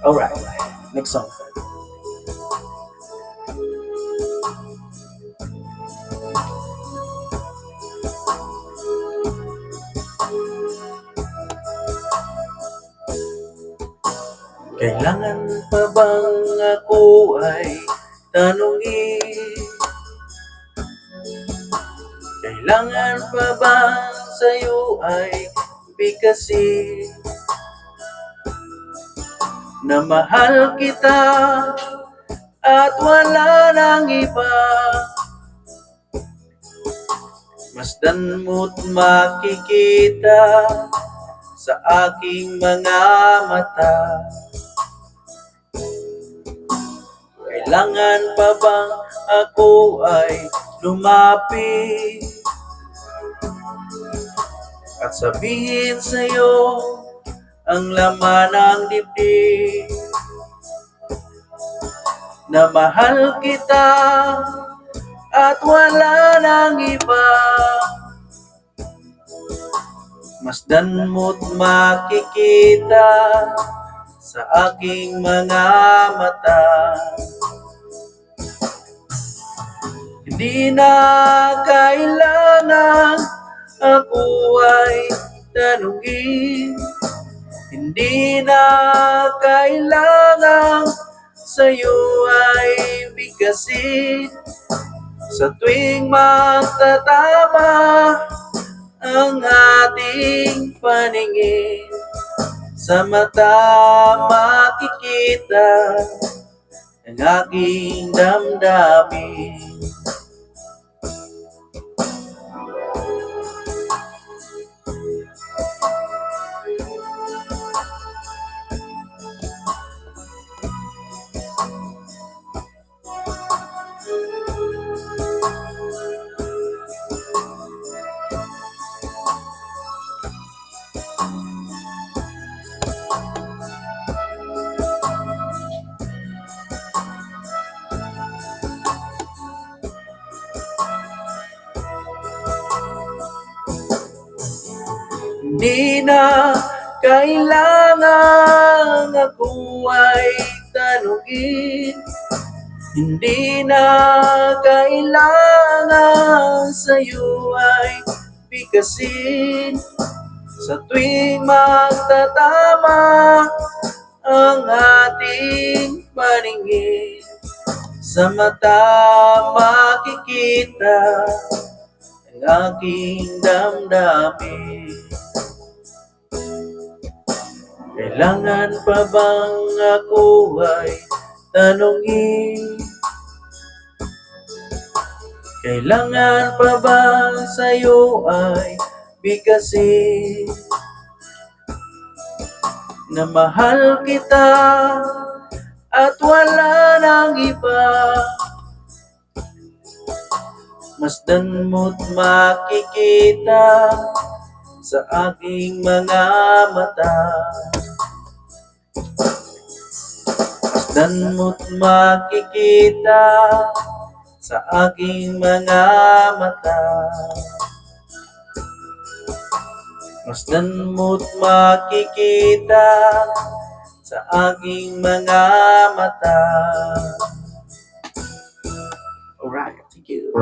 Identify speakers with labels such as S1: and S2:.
S1: Alright, next song. Kailangan pa bang ako ay tanungin? Kailangan pa bang sa'yo ay bigkasin na mahal kita at wala nang iba? Masdan mo't makikita sa aking mga mata. Kailangan pa bang ako ay lumapit at sabihin sa'yo ang laman ng dibdib, na mahal kita at wala nang iba? Masdan mo't makikita sa aking mga mata. Hindi na kailangan ako ay tanungin, hindi na kailangan sa'yo ay bigkasin. Sa tuwing magtatama ang ating paningin, sa mata makikita ang aking damdamin. Hindi na kailangan ako ay tanungin, hindi na kailangan sa'yo ay bigkasin. Sa tuwing magtatama ang ating paningin, sa mata makikita ang aking damdamin. Kailangan pa bang ako ay tanungin? Kailangan pa bang sa'yo ay bigkasin na mahal kita at wala nang iba? Masdan mo't makikita sa aking mga mata. Masdan mo't makikita sa aking mga mata. Masdan mo't makikita sa aking mga mata. Alright, thank you.